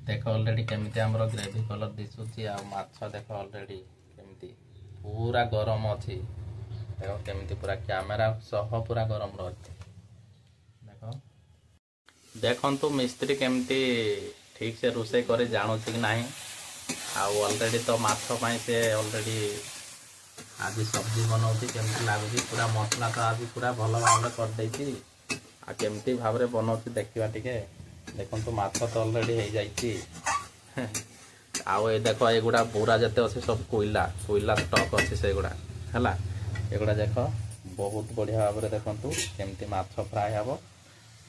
देख ऑलरेडी केमिति हमरो ग्रेवी कलर दिसुची आ माछ देख ऑलरेडी केमिति पूरा गरम अछि। देखो केमिति पूरा कैमरा सह पूरा गरम रहछि। देखो देखंतु मिस्त्री केमिति ठीक से रोषे करे जानुछि कि नाही। आ ऑलरेडी तो माछ पाई से ऑलरेडी आज सब्जी बनाउछि केमिति लागुछि। पूरा मसला तो आज पूरा भलो भाबरे कर दैछि। आ केमिति भाबरे बनाउछि देखिबा टिके। देखंतु माछ तो ऑलरेडी हो जाइछि। आउ ए देखो एगुड़ा पूरा जते अछि सब कोइला कोइला स्टॉक अछि से गुड़ा हला। एगुड़ा देखो बहुत बढ़िया भाबरे देखंतु केमिति माछ फ्राई हबो।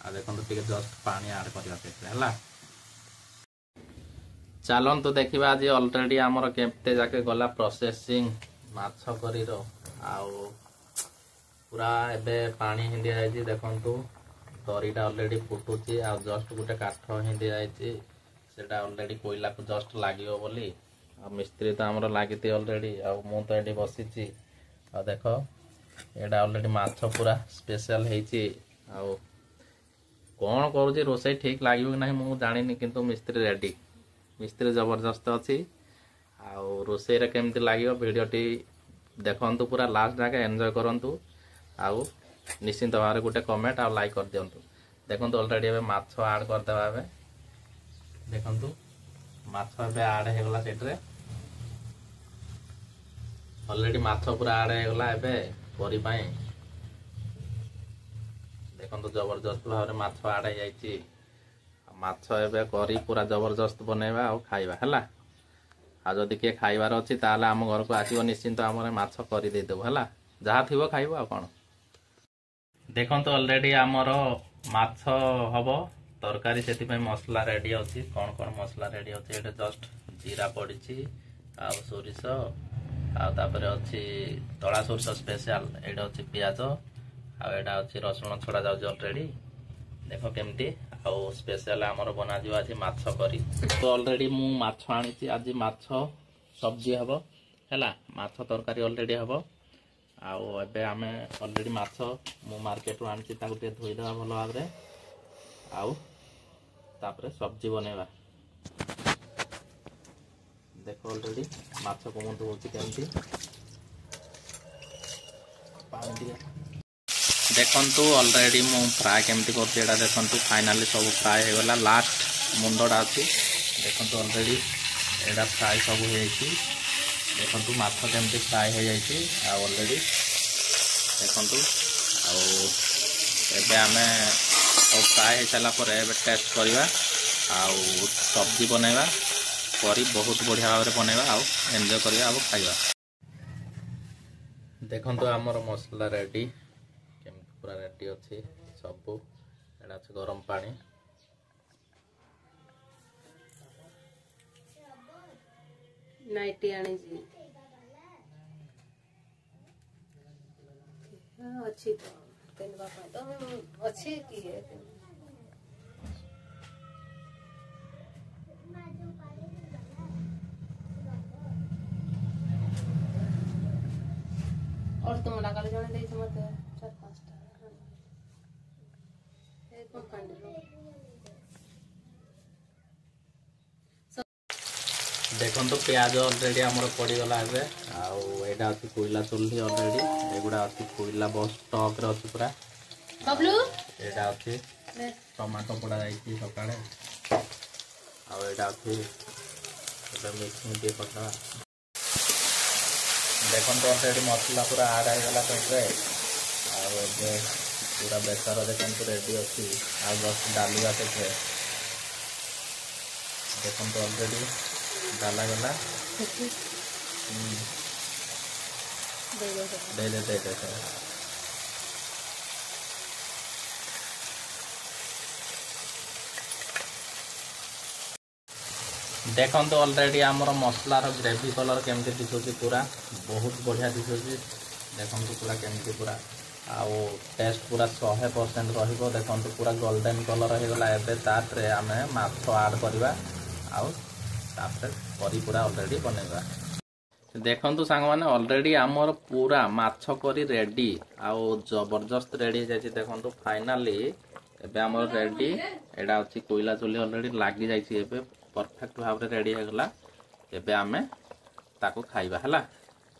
आ देखंतु टिके जस्ट पानी ऐड करिया से हला। चलंतु देखिबा आज ऑलरेडी हमर केमते जाके गला प्रोसेसिंग माछ करी रो। आउ पूरा एबे पानी हिंदी आइछि देखंतु तरीटा ऑलरेडी फुटुची। आ जस्ट गुटे काठ हिंदी आइछि सेटा ऑलरेडी कोइला को जस्ट लागियो बोली। आ मिस्त्री तो हमर लागिति ऑलरेडी। आ मु तो एडी बसिछि। आ देखो एडा ऑलरेडी माछ पूरा स्पेशल हेछि। आ कोन करूची रोसई ठीक लागियो कि नाही मु जानिनी किंतु मिस्त्री रेडी। मिस्त्री जबरदस्त अछि। आ रोसई रे केमति लागियो वीडियो टी देखंतु पूरा लास्ट जाके एन्जॉय करंतु। आ निश्चिंत भाव गोटे कमेंट आ लाइक कर दियंतु। देखंतु ऑलरेडी एबे माछ ऐड कर देबा। एबे देखंतु माछ एबे ऐड हे गला सेटरे ऑलरेडी माछ पूरा ऐड हे गला। एबे परी पई देखंतु जबरदस्त भाव रे माछ ऐड हे जाईची। माछ एबे करी पूरा जबरदस्त बनेबा आ खाइबा हला। आ जदि के खाइबार अछि ताले हम घर को आसीबो निश्चिंत हमरे माछ करी दे देबो हला। जहा थिबो खाइबो आ कोन। देखंतु ऑलरेडी हमर माछ हबो तरकारी सेति पई मसला रेडी अछि। कोन कोन मसला रेडी अछि एटा जस्ट जीरा पडिछि आ सोरिष आ तापर अछि तळा सोरिष स्पेशल। एटा अछि प्याज आ एटा अछि रसुण छोड़ा जाउ ऑलरेडी। देखो केमती आ स्पेशल हमर बना जियो आज माछ करी। तो ऑलरेडी मु माछ आनिछि आज माछ सब्जी हबो हैला। माछ तरकारी ऑलरेडी हबो। आ एबे आमे ऑलरेडी माछ मु मार्केट रो आनिछि ताकु ते धोई देबा भलो भाबरे। आ तापर सब्जी बनेबा। देखो ऑलरेडी माछ को मु धोउछि केमती पानी दिया। देखंतु ऑलरेडी मु फ्राई केमती करछि एटा देखंतु फाइनली सब फ्राई हे गला। लास्ट मुंडोडा अछि देखंतु ऑलरेडी एटा फ्राई सब हो जाइछि। देखंतु माछ केमती फ्राई हो जाइछि। आ ऑलरेडी देखंतु आ एबे आमे सब फ्राई हे चला पर एबे टेस्ट करबा। आ सब्जी बनेबा करी बहुत बढ़िया भाव रे बनेबा आ एन्जॉय करबा आ खाइबा। देखंतु हमर मसला रेडी केमती पूरा रेडी अछि सब। एडा अछि गरम पानी। नाइटी आनी जी अच्छी तो कहलबा तो अच्छी की है। और तुम लगा ले जाने दे मत 4-5 टा एक कंडी। देखंतु प्याज ऑलरेडी हमर पड़ी गला एबे। आ एटा अछि कोइला चुल्ही ऑलरेडी। एगुडा अछि कोइला बस स्टॉक रे अछि पूरा। बबलू एटा अछि टमाटो पड़ा जाईछि सकाळे। आ एटा अछि एटा मिक्सिंग के पटा। देखंतु ऑलरेडी मसला पूरा ऐड हे गला सेटरे। आ एबे पूरा बेटर देखंतु रेडी अछि। आ बस डालिया सेटरे देखंतु ऑलरेडी डाला गला। दे देखंतु ऑलरेडी हमर मसला रो ग्रेवी कलर केमते दिसुची पूरा बहुत बढ़िया दिसुची। देखंतु पूरा केमते पूरा आ टेस्ट पूरा 100% रहिबो। देखंतु पूरा गोल्डन कलर हे गला। एबे तात्रे आमे माछ ऐड करबा आ तापर करी पूरा ऑलरेडी बनेबा। देखंतु सांग माने ऑलरेडी हमर पूरा माछ करी रेडी आ जबरदस्त रेडी जायछि। देखंतु फाइनली एबे हमर रेडी। एडा अछि कोइला चुल्ही ऑलरेडी लागी जायछि। एबे परफेक्ट भाव रे रेडी हो गला एबे आमे ताको खाइबा हला।